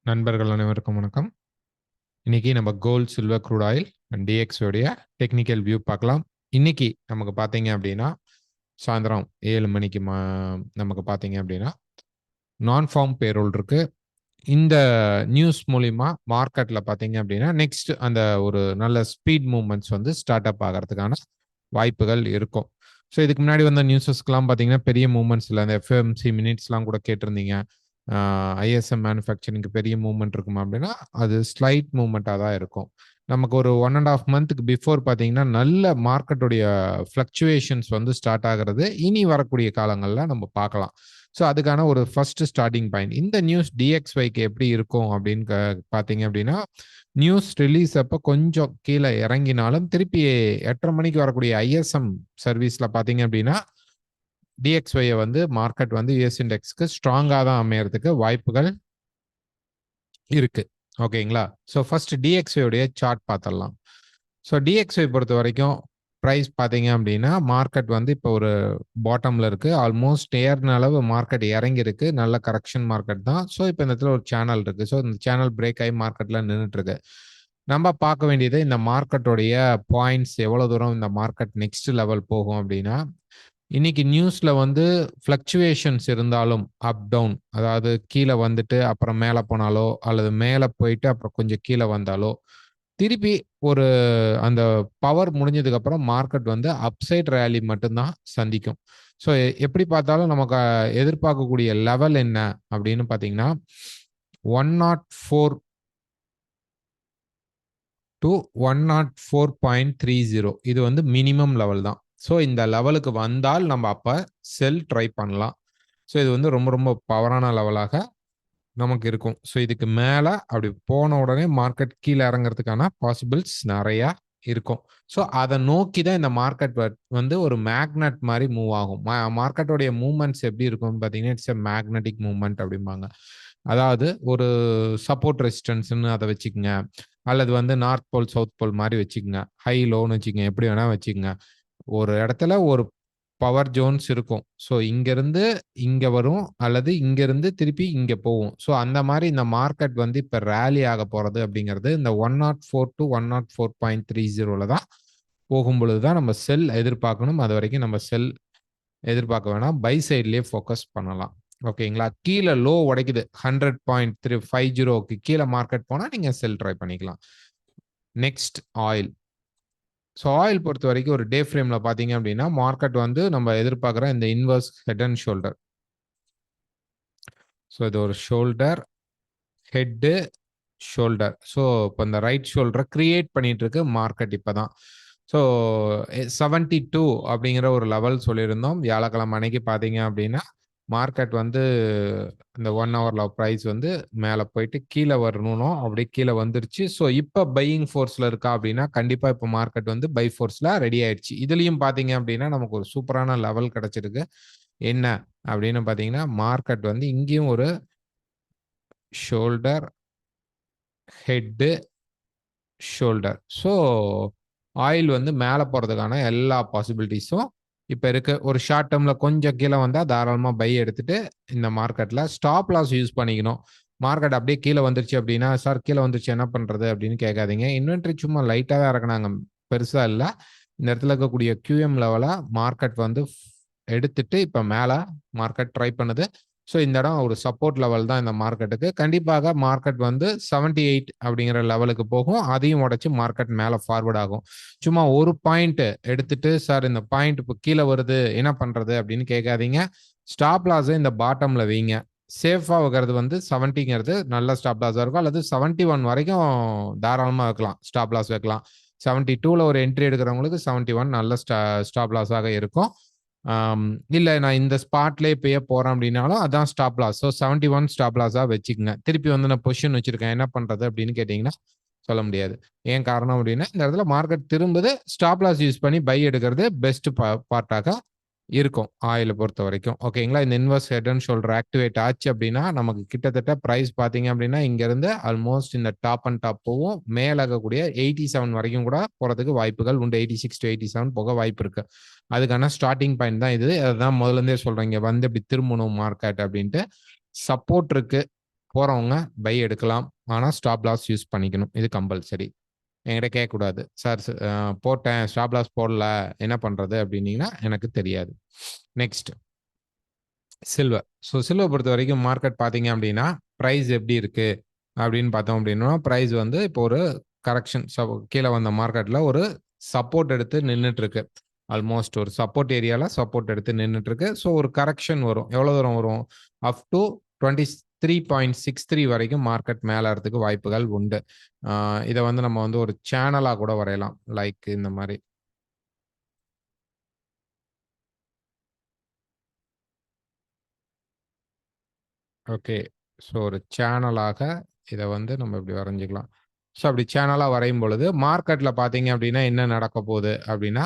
நண்பர்கள் அனைவருக்கும் வணக்கம். இன்னைக்கு நம்ம gold, silver, crude oil and DX உடைய டெக்னிக்கல் வியூ பார்க்கலாம். இன்னைக்கு நமக்கு பார்த்தீங்க அப்படின்னா சாயந்தரம் 7 மணிக்கு நமக்கு பார்த்தீங்க அப்படின்னா நான் ஃபார்ம் பேரோல் இருக்கு. இந்த நியூஸ் மூலிமா மார்க்கெட்ல பார்த்தீங்க அப்படின்னா நெக்ஸ்ட் அந்த ஒரு நல்ல ஸ்பீட் மூவ்மெண்ட்ஸ் வந்து ஸ்டார்ட் அப் ஆகிறதுக்கான வாய்ப்புகள் இருக்கும். ஸோ இதுக்கு முன்னாடி வந்த நியூஸஸ்க்கெல்லாம் பார்த்தீங்கன்னா பெரிய மூவ்மெண்ட்ஸ் இல்லை. அந்த எஃப்எம்சி மினிட்ஸ்லாம் கூட கேட்டிருந்தீங்க. ஐஎஸ்எம் மேனுஃபேக்சரிங்க்கு பெரிய மூவ்மெண்ட் இருக்குமா அப்படின்னா அது ஸ்லைட் மூவ்மெண்ட்டாக தான் இருக்கும். நமக்கு ஒரு 1.5 மந்த்துக்கு பிஃபோர் பார்த்தீங்கன்னா நல்ல மார்க்கெட்டுடைய ஃப்ளக்சுவேஷன்ஸ் வந்து ஸ்டார்ட் ஆகிறது இனி வரக்கூடிய காலங்களில் நம்ம பார்க்கலாம். ஸோ அதுக்கான ஒரு ஃபர்ஸ்ட் ஸ்டார்டிங் பாயிண்ட் இந்த நியூஸ் டிஎக்ஸ்ஒய்க்கு எப்படி இருக்கும் அப்படின்னு பார்த்தீங்க அப்படின்னா நியூஸ் ரிலீஸ் அப்போ கொஞ்சம் கீழே இறங்கினாலும் திருப்பி 8:30 மணிக்கு வரக்கூடிய ஐஎஸ்எம் சர்வீஸில் பார்த்தீங்க அப்படின்னா டிஎக்ஸ்ஒய்யை வந்து மார்க்கெட் வந்து யூஎஸ் இண்டெக்ஸ்க்கு ஸ்ட்ராங்காக தான் அமையறதுக்கு வாய்ப்புகள் இருக்கு. ஓகேங்களா? ஸோ ஃபர்ஸ்ட் டிஎக்ஸ்ஒய்யுடைய சார்ட் பார்த்துடலாம். ஸோ டிஎக்ஸ்ஒய் பொறுத்த வரைக்கும் ப்ரைஸ் பார்த்தீங்க அப்படின்னா மார்க்கெட் வந்து இப்போ ஒரு பாட்டமில் இருக்கு. ஆல்மோஸ்ட் ஏறின அளவு மார்க்கெட் இறங்கி இருக்கு. நல்ல கரெக்ஷன் மார்க்கெட் தான். ஸோ இப்போ இந்த இடத்துல ஒரு சேனல் இருக்கு. ஸோ இந்த சேனல் பிரேக் ஆகி மார்க்கெட்ல நின்றுட்டு இருக்கு. நம்ம பார்க்க வேண்டியது இந்த மார்க்கெட்டோடைய பாயிண்ட்ஸ் எவ்வளோ தூரம் இந்த மார்க்கெட் நெக்ஸ்ட் லெவல் போகும் அப்படின்னா இன்னைக்கு நியூஸ்ல வந்து ஃப்ளக்சுவேஷன்ஸ் இருந்தாலும் அப் டவுன், அதாவது கீழே வந்துட்டு அப்புறம் மேலே போனாலோ அல்லது மேலே போயிட்டு அப்புறம் கொஞ்சம் கீழே வந்தாலோ திருப்பி ஒரு அந்த பவர் முடிஞ்சதுக்கு அப்புறம் மார்க்கெட் வந்து அப்சைட் ரேலி மட்டும்தான் சந்திக்கும். ஸோ எப்படி பார்த்தாலும் நமக்கு எதிர்பார்க்கக்கூடிய லெவல் என்ன அப்படின்னு பார்த்தீங்கன்னா 104 to 104.30 இது வந்து மினிமம் லெவல் தான். ஸோ இந்த லெவலுக்கு வந்தால் நம்ம அப்போ செல் ட்ரை பண்ணலாம். ஸோ இது வந்து ரொம்ப ரொம்ப பவரான லெவலாக நமக்கு இருக்கும். ஸோ இதுக்கு மேலே அப்படி போன உடனே மார்க்கெட் கீழே இறங்குறதுக்கான பாசிபிள்ஸ் நிறையா இருக்கும். ஸோ அதை நோக்கி தான் இந்த மார்க்கெட் வந்து ஒரு மேக்னெட் மாதிரி மூவ் ஆகும். மார்க்கெட்டோடைய மூவ்மெண்ட்ஸ் எப்படி இருக்கும்னு பார்த்தீங்கன்னா இட்ஸ் எ மேக்னெட்டிக் மூவ்மெண்ட் அப்படிம்பாங்க. அதாவது ஒரு சப்போர்ட் ரெசிஸ்டன்ஸ்ன்னு அதை வச்சுக்கோங்க, அல்லது வந்து நார்த் போல் சவுத் போல் மாதிரி வச்சுக்கோங்க, ஹை லோன்னு வச்சுக்கோங்க, எப்படி வேணால் வச்சுக்கோங்க. ஒரு இடத்துல ஒரு பவர் ஜோன்ஸ் இருக்கும். ஸோ இங்கேருந்து இங்கே வரும் அல்லது இங்கேருந்து திருப்பி இங்கே போகும். ஸோ அந்த மாதிரி இந்த மார்க்கெட் வந்து இப்போ ரேலி ஆக போகிறது அப்படிங்கிறது இந்த 104 to 104.30 தான் போகும் பொழுது தான் நம்ம செல் எதிர்பார்க்கணும். அது வரைக்கும் நம்ம செல் எதிர்பார்க்க வேணாம். பை சைட்லேயே ஃபோக்கஸ் பண்ணலாம். ஓகேங்களா? கீழே லோ உடைக்குது 100.350க்கு கீழே மார்க்கெட் போனால் நீங்கள் செல் ட்ரை பண்ணிக்கலாம். Next oil. ஸோ ஆயில் பொறுத்த வரைக்கும் ஒரு டே ஃப்ரேமில் பார்த்தீங்க அப்படின்னா மார்க்கெட் வந்து நம்ம எதிர்பார்க்குற இந்த inverse head and shoulder. So இது ஒரு ஷோல்டர், ஹெட்டு, ஷோல்டர். ஸோ இப்போ இந்த ரைட் ஷோல்டரை கிரியேட் பண்ணிட்டு இருக்கு மார்க்கெட் இப்போ தான். ஸோ 72 அப்படிங்கிற ஒரு லெவல் சொல்லியிருந்தோம். வியாழக்கிழமை அன்னைக்கு பார்த்தீங்க அப்படின்னா மார்க்கெட் வந்து இந்த 1 ஹவர்ல ப்ரைஸ் வந்து மேலே போயிட்டு கீழே வரணும், அப்படியே கீழே வந்துருச்சு. ஸோ இப்போ பையிங் ஃபோர்ஸில் இருக்கா அப்படின்னா கண்டிப்பாக இப்போ மார்க்கெட் வந்து பை ஃபோர்ஸில் ரெடி ஆயிடுச்சு. இதுலேயும் பார்த்தீங்க அப்படின்னா நமக்கு ஒரு சூப்பரான லெவல் கிடைச்சிருக்கு. என்ன அப்படின்னு பார்த்தீங்கன்னா மார்க்கெட் வந்து இங்கேயும் ஒரு shoulder, head, shoulder. So oil வந்து மேலே போகிறதுக்கான எல்லா பாசிபிலிட்டிஸும் இப்போ இருக்கு. ஒரு ஷார்ட் டேர்மில் கொஞ்சம் கீழே வந்தால் தாராளமாக பை எடுத்துட்டு இந்த மார்க்கெட்டில் ஸ்டாப் லாஸ் யூஸ் பண்ணிக்கணும். மார்க்கெட் அப்படியே கீழே வந்துருச்சு அப்படின்னா சார் கீழே வந்துருச்சு என்ன பண்ணுறது அப்படின்னு கேட்காதீங்க. இன்வென்ட்ரி சும்மா லைட்டாக தான் இறக்குனாங்க, பெருசாக இல்லை. இந்த இடத்துல இருக்கக்கூடிய கியூஎம் லெவலாக மார்க்கெட் வந்து எடுத்துட்டு இப்போ மேலே மார்க்கெட் ட்ரை பண்ணுது. ஸோ இந்த இடம் ஒரு சப்போர்ட் லெவல் தான் இந்த மார்க்கெட்டுக்கு. கண்டிப்பாக மார்க்கெட் வந்து 78 அப்படிங்கிற லெவலுக்கு போகும். அதையும் உடைச்சு மார்க்கெட் மேலே ஃபார்வர்ட் ஆகும். சும்மா ஒரு பாயிண்ட் எடுத்துட்டு சார் இந்த பாயிண்ட் இப்போ கீழே வருது என்ன பண்ணுறது அப்படின்னு கேட்காதீங்க. ஸ்டாப் லாஸை இந்த பாட்டமில் வைங்க. சேஃபாக வைக்கிறது வந்து 70ங்கிறது நல்ல ஸ்டாப் லாஸாக இருக்கும். அல்லது 71 வரைக்கும் தாராளமாக வைக்கலாம், ஸ்டாப் லாஸ் வைக்கலாம். 72ல் ஒரு என்ட்ரி எடுக்கிறவங்களுக்கு 71 நல்ல ஸ்டாப் லாஸாக இருக்கும். இல்லை நான் இந்த ஸ்பாட்லேயே இப்பயே போகிறேன் அப்படின்னாலும் அதான் ஸ்டாப் லாஸ். ஸோ 71 ஸ்டாப் லாஸாக வச்சுக்கோங்க. திருப்பி வந்து நான் பொசிஷன் வச்சுருக்கேன் என்ன பண்ணுறது அப்படின்னு கேட்டிங்கன்னா சொல்ல முடியாது. ஏன் காரணம் அப்படின்னா இந்த இடத்துல மார்க்கெட் திரும்புது, ஸ்டாப் லாஸ் யூஸ் பண்ணி பை எடுக்கிறது பெஸ்ட் பார்ட்டாக இருக்கும் ஆயிலை பொறுத்த வரைக்கும். ஓகேங்களா? இந்த inverse head and shoulder activate ஆச்சு அப்படின்னா நமக்கு கிட்டத்தட்ட ப்ரைஸ் பார்த்தீங்க அப்படின்னா இங்கேருந்து ஆல்மோஸ்ட் இந்த டாப் அண்ட் டாப் போகும். மேலாகக்கூடிய 87 வரைக்கும் கூட போகிறதுக்கு வாய்ப்புகள் உண்டு. 86 to 87 போக வாய்ப்பு இருக்கு. அதுக்கான ஸ்டார்டிங் பாயிண்ட் தான் இது. அதுதான் முதல்ல இருந்தே சொல்றேன், இங்க வந்து இப்படி திரும்பணும் மார்க்கெட் அப்படின்ட்டு. சப்போர்ட் இருக்கு, போறவங்க பை எடுக்கலாம். ஆனா ஸ்டாப் லாஸ் யூஸ் பண்ணிக்கணும். இது கம்பல்சரி. என்கிட்ட கேட்கக்கூடாது. சார் போட்டேன் ஸ்டாப் லாஸ் போடல. என்ன பண்றது? அப்படின்னீங்கன்னா எனக்கு தெரியாது. Next silver. சில்வர் பொறுத்தவரைக்கும் மார்க்கெட் பார்த்தீங்க அப்படின்னா, பிரைஸ் எப்படி இருக்கு? அப்படின்னு பார்த்தோம் அப்படின்னா, பிரைஸ் வந்து இப்போ ஒரு கரெக்ஷன் கீழ வந்த மார்க்கெட்ல ஒரு சப்போர்ட் எடுத்து நின்னுட்டு இருக்கு. ஆல்மோஸ்ட் ஒரு சப்போர்ட் ஏரியால சப்போர்ட் எடுத்து நின்னுட்டு இருக்கு. ஒரு கரெக்ஷன் வரும். எவ்வளோ தூரம் வரும்? அப் டூ 23.63 வரைக்கும் மார்க்கெட் மேல ஏறதுக்கு வாய்ப்புகள் உண்டு. இத வந்து நம்ம வந்து ஒரு சேனலா கூட வரையலாம். லைக் இந்த மாரி. ஓகே. ஒரு சேனலாக இத வந்து நம்ம இப்படி வரைஞ்சுக்கலாம். அப்படி சேனலா வரையும் பொழுது, மார்க்கெட்ல பார்த்தீங்க அப்படின்னா, என்ன நடக்க போகுது அப்படின்னா,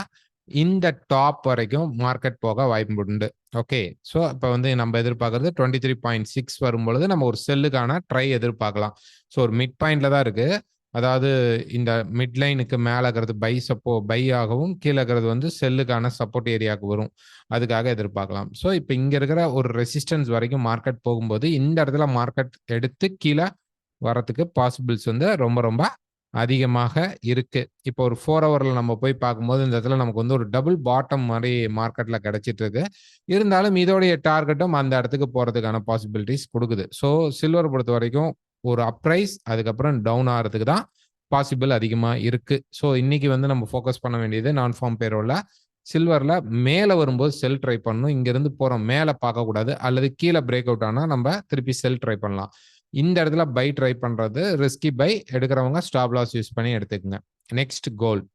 இந்த டாப் வரைக்கும் மார்க்கெட் போக வாய்ப்பு உண்டு. ஓகே. இப்ப வந்து நம்ம எதிர்பார்க்கிறது 23.6 வரும்பொழுது, நம்ம ஒரு செல்லுக்கான ட்ரை எதிர்பார்க்கலாம். ஒரு மிட் பாயிண்ட்ல தான் இருக்கு. அதாவது இந்த மிட் லைனுக்கு மேல இருக்கிறது பை ஆகவும், கீழ இருக்கிறது வந்து செல்லுக்கான சப்போர்ட் ஏரியாவுக்கு வரும். அதுக்காக எதிர்பார்க்கலாம். இப்ப இங்க இருக்கிற ஒரு ரெசிஸ்டன்ஸ் வரைக்கும் மார்க்கெட் போகும்போது, இந்த இடத்துல மார்க்கெட் எடுத்து கீழ வரத்துக்கு பாசிபிள்ஸ் வந்து ரொம்ப ரொம்ப அதிகமாக இருக்கு. இப்போ ஒரு 4 ஹவர்ல நம்ம போய் பார்க்கும்போது, இந்த இடத்துல நமக்கு வந்து ஒரு டபுள் பாட்டம் மாரி மார்க்கெட்ல கிடைச்சிட்டு இருக்கு. இருந்தாலும் இதோடைய டார்கெட்டும் அந்த இடத்துக்கு போறதுக்கான பாசிபிலிட்டீஸ் குடுக்குது. சில்வர் பொறுத்தவரைக்கும் ஒரு அப் ரைஸ் அதுக்கப்புறம் டவுன் ஆறதுக்கு தான் பாசிபிள் அதிகமா இருக்கு. இன்னைக்கு வந்து நம்ம ஃபோக்கஸ் பண்ண வேண்டியது நான் ஃபார்ம் பேரோல்ல சில்வர்ல மேல வரும்போது செல் ட்ரை பண்ணணும். இங்கிருந்து போறோம் மேல பார்க்கக்கூடாது. அல்லது கீழ பிரேக் அவுட் ஆனா நம்ம திருப்பி செல் ட்ரை பண்ணலாம். இந்த இடத்துல பை ட்ரை பண்றது ரிஸ்கி பை எடுக்கிறவங்க ஸ்டாப் லாஸ் யூஸ் பண்ணி எடுத்துக்கங்க. Next gold.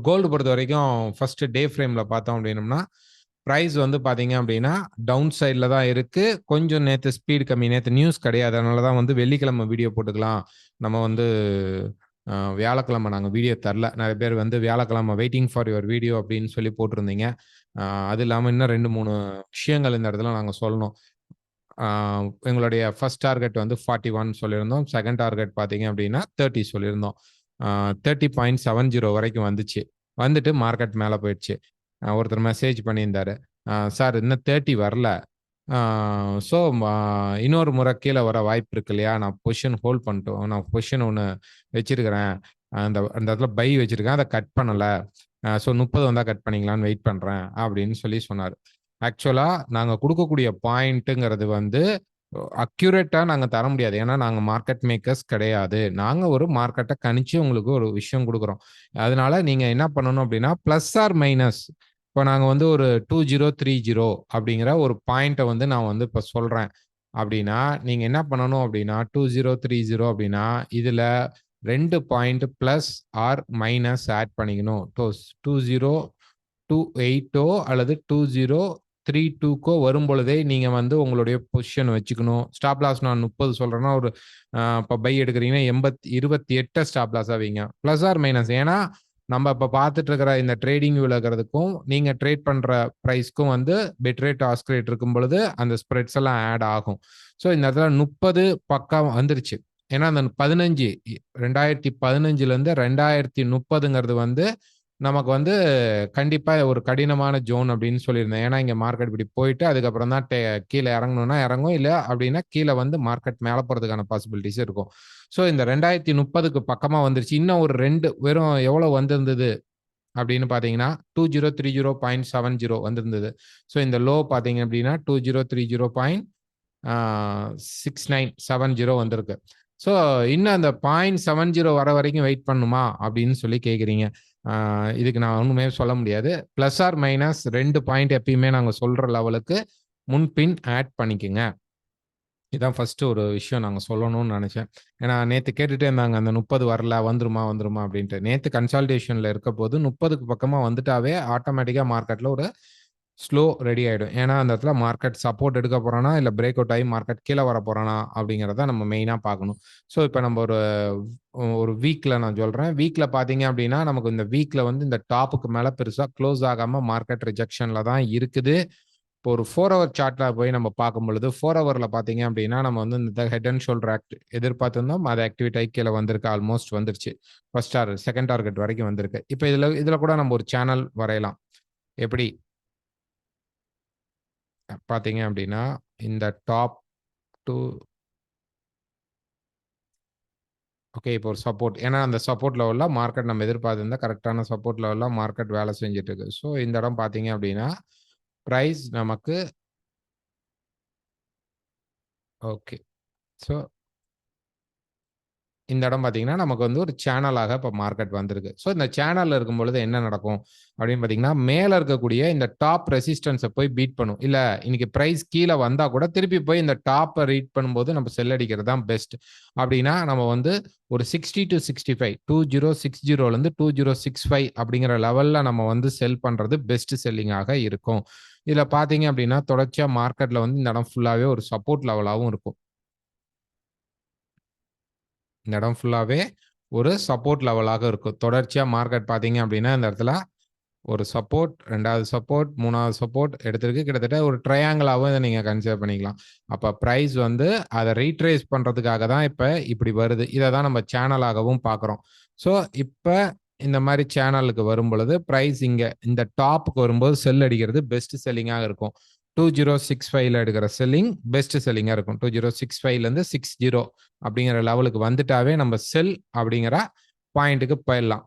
கோல்டு பொறுத்தவரைக்கும் ஃபர்ஸ்ட் டே ஃப்ரேம்ல பார்த்தோம் அப்படின்னம்னா, பிரைஸ் வந்து பார்த்தீங்க அப்படின்னா, டவுன் சைட்ல தான் இருக்கு. கொஞ்சம் நேத்து ஸ்பீட் கம்மி. நேத்து நியூஸ் கிடையாது. அதனால தான் வந்து வெள்ளிக்கிழமை வீடியோ போட்டுக்கலாம். நம்ம வந்து வியாழக்கிழமை நாங்க வீடியோ தரல. நெறைய பேர் வந்து வியாழக்கிழமை வெயிட்டிங் ஃபார் யுவர் வீடியோ அப்படின்னு சொல்லி போட்டிருந்தீங்க. அது இல்லாம இன்னும் 2, 3 விஷயங்கள் இந்த இடத்துல நாங்க சொல்லணும். ஆ எங்களுடைய ஃபர்ஸ்ட் டார்கெட் வந்து 41 சொல்லியிருந்தோம். செகண்ட் டார்கெட் பார்த்தீங்க அப்படின்னா 30 சொல்லியிருந்தோம். 30.70 வரைக்கும் வந்துச்சு. வந்துட்டு மார்க்கெட் மேல போயிடுச்சு. ஒருத்தர் மெசேஜ் பண்ணியிருந்தாரு. சார் இன்னும் 30 வரல. ஆ ஸோ ம இன்னொரு முறை கீழ வர வாய்ப்பு இருக்கு இல்லையா? நான் பொசிஷன் ஹோல்ட் பண்ணட்டும். நான் பொசிஷன் ஒண்ணு வச்சிருக்கிறேன். அந்த அந்த இடத்துல பை வச்சிருக்கேன். அத கட் பண்ணல. 30 வந்தா கட் பண்ணிக்கலான்னு வெயிட் பண்றேன் அப்படின்னு சொல்லி சொன்னாரு. ஆக்சுவலா நாங்க குடுக்கக்கூடிய பாயிண்ட்ங்கிறது வந்து அக்யூரேட்டா நாங்க தர முடியாது. ஏன்னா நாங்க மார்க்கெட் மேக்கர்ஸ் கிடையாது. நாங்க ஒரு மார்க்கெட்ட கணிச்சு உங்களுக்கு ஒரு விஷயம் குடுக்குறோம். அதனால நீங்க என்ன பண்ணணும் அப்படின்னா, பிளஸ் ஆர் மைனஸ் இப்ப நாங்க வந்து ஒரு 2030 அப்படிங்கிற ஒரு பாயிண்ட்ட வந்து நான் வந்து இப்ப சொல்றேன். அப்படின்னா, நீங்க என்ன பண்ணணும் அப்படின்னா, 2030 அப்படின்னா, இதுல 2 point plus or minus add பண்ணிக்கணும். 2028ஓ அல்லது 2032க்கோ வரும்பொழுதே நீங்க வந்து உங்களுடைய பொசிஷன் வச்சுக்கணும். ஸ்டாப் லாஸ் நான் 30 சொல்றேன்னா, ஒரு இப்ப பை எடுக்கிறீங்கன்னா 28 ஸ்டாப் லாஸா வைங்க. Plus or minus. ஏன்னா, நம்ம இப்ப பார்த்துட்டு இருக்கிற இந்த ட்ரேடிங் வியூல இருக்கிறதுக்கும், நீங்க ட்ரேட் பண்ற பிரைஸ்க்கும் வந்து பிட் ரேட், ஆஸ்க் ரேட் இருக்கும் பொழுது, அந்த ஸ்ப்ரெட்ஸ் எல்லாம் ஆட் ஆகும். இந்த இடத்துல 30 பக்கா வந்துருச்சு. ஏன்னா, அந்த 15 2015லேருந்து 2030ங்கிறது வந்து நமக்கு வந்து கண்டிப்பா ஒரு கடினமான ஜோன் அப்படின்னு சொல்லியிருந்தேன். ஏன்னா, இங்க மார்க்கெட் இப்படி போயிட்டு அதுக்கப்புறம் தான் கீழ இறங்கணும்னா இறங்கும். இல்ல அப்படின்னா கீழ வந்து மார்க்கெட் மேல போறதுக்கான பாசிபிலிட்டீஸ் இருக்கும். இந்த 2030க்கு பக்கமா வந்துருச்சு. இன்னும் ஒரு 2 வெறும் எவ்வளோ வந்திருந்தது அப்படின்னு பார்த்தீங்கன்னா, 2030.70 வந்திருந்தது. இந்த லோ பார்த்தீங்க அப்படின்னா 2030.6970 வந்திருக்கு. ஸோ இன்னும் அந்த 0.70 வர வரைக்கும் வெயிட் பண்ணணுமா? அப்படின்னு சொல்லி கேட்கிறீங்க. ஆ இதுக்கு நான் ஒண்ணுமே சொல்ல முடியாது. பிளஸ் ஆர் மைனஸ் 2 பாயிண்ட் எப்பயுமே நாங்க சொல்ற லெவலுக்கு முன்பின் ஆட் பண்ணிக்கங்க. இதான் ஃபர்ஸ்ட் ஒரு விஷயம் நாங்க சொல்லணும்னு நெனச்சேன். ஏன்னா நேத்து கேட்டுட்டே இருந்தாங்க. அந்த 30 வரல வந்துருமா, வந்துருமா அப்டின்ட்டு. நேத்து கன்சால்டேஷன்ல இருக்கப்போது 30க்கு பக்கமா வந்துட்டாவே ஆட்டோமேட்டிக்கா மார்க்கெட்ல ஒரு ஸ்லோ ரெடி ஆயிடும். ஏன்னா அந்த இடத்துல மார்க்கெட் சப்போர்ட் எடுக்க போறானா, இல்ல பிரேக் அவுட் ஆயி மார்க்கெட் கீழ வர போறானா அப்டிங்கிறத நம்ம மெயினா பார்க்கணும். இப்ப நம்ம ஒரு ஒரு வீக்ல நான் சொல்றேன். வீக்ல பார்த்தீங்க அப்டின்னா, நமக்கு இந்த வீக்ல வந்து இந்த டாப்புக்கு மேல பெருசா குளோஸ் ஆகாம மார்க்கெட் ரிஜெக்ஷன்ல தான் இருக்குது. இப்போ ஒரு 4 ஹவர் சார்ட்ல போய் நம்ம பார்க்கும்பொழுது, 4 ஹவர்ல பார்த்தீங்க அப்டின்னா, நம்ம வந்து இந்த ஹெட் அண்ட் ஷோல்டர் எதிர்பார்த்திருந்தோம். அது ஆக்டிவேட் ஆயி கீழ வந்திருக்கு. ஆல்மோஸ்ட் வந்துருச்சு. ஃபர்ஸ்ட் செகண்ட் டார்கெட் வரைக்கும் வந்திருக்கு. இப்ப இதுல கூட நம்ம ஒரு சேனல் வரையலாம். எப்படி பார்த்தீங்க அப்டின்னா, இந்த டாப் டூ ஓகே. இப்போ ஒரு சப்போர்ட். ஏன்னா அந்த சப்போர்ட் லெவல்ல மார்க்கெட் நம்ம எதிர்பார்த்திருந்தா கரெக்ட்டான சப்போர்ட் லெவல்ல மார்க்கெட் வேலை செஞ்சுட்டு இருக்கு. ஸோ இந்த இடம் பார்த்தீங்க அப்படின்னா, பிரைஸ் நமக்கு ஓகே. ஸோ இந்த இடம் பார்த்தீங்கன்னா, நமக்கு வந்து ஒரு சேனலாக இப்ப மார்க்கெட் வந்திருக்கு. ஸோ இந்த சேனல்ல இருக்கும்பொழுது என்ன நடக்கும் அப்படின்னு பார்த்தீங்கன்னா, மேல இருக்கக்கூடிய இந்த டாப் ரெசிஸ்டன்ஸ போய் பீட் பண்ணும். இல்ல இன்னைக்கு பிரைஸ் கீழ வந்தா கூட திருப்பி போய் இந்த டாப்ப ரீட் பண்ணும்போது நம்ம செல் அடிக்கிறது தான் பெஸ்ட். அப்படின்னா நம்ம வந்து ஒரு 60-65 2060லேருந்து 2065 அப்படிங்கிற லெவல்ல நம்ம வந்து செல் பண்றது பெஸ்ட் செல்லிங்காக இருக்கும். இதுல பார்த்தீங்க அப்படின்னா, தொடர்ச்சியா மார்க்கெட்ல வந்து இந்த இடம் ஃபுல்லாவே ஒரு சப்போர்ட் லெவலாவும் இருக்கும். இந்த இடம் ஃபுல்லாவே ஒரு சப்போர்ட் லெவலாக இருக்கும். தொடர்ச்சியா மார்க்கெட் பார்த்தீங்க அப்படின்னா, இந்த இடத்துல ஒரு சப்போர்ட், 2வது சப்போர்ட், 3வது சப்போர்ட் எடுத்திருக்கு. கிட்டத்தட்ட ஒரு ட்ரையாங்கிளாவும் இத நீங்க கன்சிடர் பண்ணிக்கலாம். அப்ப பிரைஸ் வந்து அத ரீட்ரேஸ் பண்றதுக்காக தான் இப்ப இப்படி வருது. இத தான் நம்ம சேனலாகவும் பார்க்குறோம். ஸோ, இப்ப இந்த மாரி சேனலுக்கு வரும்பொழுது, பிரைஸ் இங்க இந்த டாப்க்கு வரும்போது செல் அடிக்கிறது பெஸ்ட் செல்லிங்கா இருக்கும். 2065ல எடுக்கிற செல்லிங் பெஸ்ட் செல்லிங்கா இருக்கும். 2065லேருந்து 60 அப்படிங்கிற லெவலுக்கு வந்துட்டாவே நம்ம செல் அப்படிங்கிற பாயிண்ட்க்கு போயிடலாம்.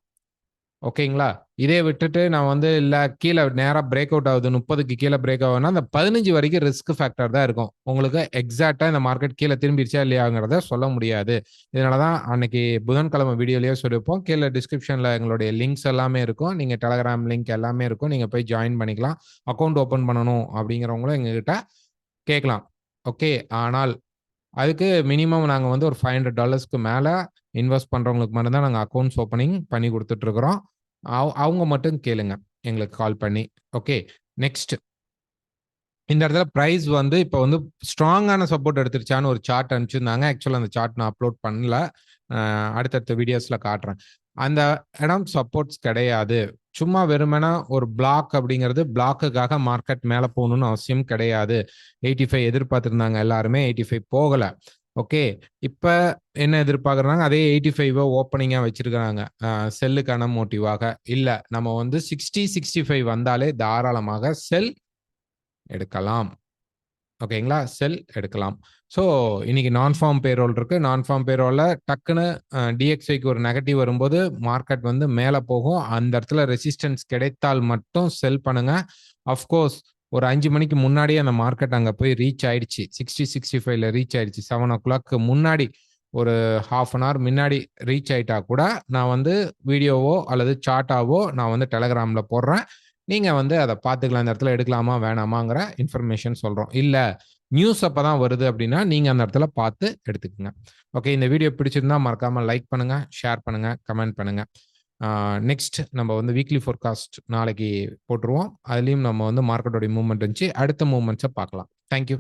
ஓகேங்களா? இதே விட்டுட்டு நான் வந்து இல்ல கீழ நேரா பிரேக் அவுட் ஆகுது 30க்கு கீழ பிரேக் ஆகுதுன்னா, அந்த 15 வரைக்கும் ரிஸ்க் ஃபேக்டர் தான் இருக்கும். உங்களுக்கு எக்ஸாக்ட்டா இந்த மார்க்கெட் கீழ திரும்பிருச்சா இல்லையாங்கிறத சொல்ல முடியாது. இதனால தான் அன்னைக்கு புதன்கிழமை வீடியோலயே சொல்லியிருப்போம். கீழ டிஸ்கிரிப்ஷன்ல எங்களுடைய லிங்க்ஸ் எல்லாமே இருக்கும். நீங்க Telegram லிங்க் எல்லாமே இருக்கும். நீங்க போய் ஜாயின் பண்ணிக்கலாம். அக்கவுண்ட் ஓப்பன் பண்ணணும் அப்படிங்கிறவங்களும் எங்ககிட்ட கேட்கலாம். ஓகே. ஆனால் அதுக்கு மினிமம் நாங்க வந்து ஒரு $500க்கு மேல இன்வெஸ்ட் பண்றவங்களுக்கு மட்டும் தான் நாங்க அக்கவுண்ட்ஸ் ஓப்பனிங் பண்ணி குடுத்துட்டு இருக்கிறோம். அவங்க மட்டும் கேளுங்க. எங்களுக்கு கால் பண்ணி. ஓகே. நெக்ஸ்ட் இந்த இடத்துல பிரைஸ் வந்து இப்ப வந்து ஸ்ட்ராங்கான சப்போர்ட் எடுத்துருச்சான்னு ஒரு சார்ட் அனுப்பிச்சிருந்தாங்க. ஆக்சுவலா அந்த சார்ட் நான் அப்லோட் பண்ணல. அடுத்தடுத்த வீடியோஸ்ல காட்டுறேன். அந்த இடம் சப்போர்ட்ஸ் கிடையாது. சும்மா வெறுமனே ஒரு பிளாக் அப்படிங்கிறது பிளாக்குக்காக மார்க்கெட் மேல போகணும்னு அவசியம் கிடையாது. 85 எதிர்பார்த்திருந்தாங்க எல்லாருமே. 85 போகல. ஓகே. இப்ப என்ன எதிர்பார்க்குறாங்க? அதே 85வ ஓப்பனிங்கா வச்சிருக்காங்க. செல்லுக்கான மோட்டிவாக. இல்ல நம்ம வந்து 60, 65 வந்தாலே தாராளமாக செல் எடுக்கலாம். ஓகேங்களா? செல் எடுக்கலாம். ஸோ, இன்னைக்கு நான் ஃபார்ம் பேரோல் இருக்கு. நான் ஃபார்ம் பேரோல்ல டக்குனு DXYக்கு ஒரு நெகட்டிவ் வரும்போது, மார்க்கெட் வந்து மேல போகும். அந்த இடத்துல ரெசிஸ்டன்ஸ் கிடைத்தால் மட்டும் செல் பண்ணுங்க. ஆஃப் கோர்ஸ் ஒரு 5 மணிக்கு முன்னாடியே அந்த மார்க்கெட் அங்க போய் ரீச் ஆயிடுச்சு. 60, 65ல ரீச் ஆயிடுச்சு. 7:00க்கு முன்னாடி ஒரு 1/2 அன் ஹவர் முன்னாடி ரீச் ஆயிட்டா கூட, நான் வந்து வீடியோவோ அல்லது சார்ட்டாவோ நான் வந்து Telegramல போடுறேன். நீங்க வந்து அத பார்த்துக்கலாம். இந்த இடத்துல எடுக்கலாமா? வேணாமாங்கிற இன்ஃபர்மேஷன் சொல்றோம். இல்ல நியூஸ் அப்பதான் வருது அப்படின்னா, நீங்க அந்த இடத்துல பார்த்து எடுத்துக்கங்க. ஓகே. இந்த வீடியோ பிடிச்சிருந்தா மறக்காம லைக் பண்ணுங்க, ஷேர் பண்ணுங்க, கமெண்ட் பண்ணுங்க. நெக்ஸ்ட் நம்ம வந்து வீக்லி ஃபோர்காஸ்ட் நாளைக்கு போட்டுருவோம். அதிலயும் நம்ம வந்து மார்க்கெட்டோட மூவ்மெண்ட் இருந்துச்சு. அடுத்த மூவ்மெண்ட்ஸ பார்க்கலாம். Thank you.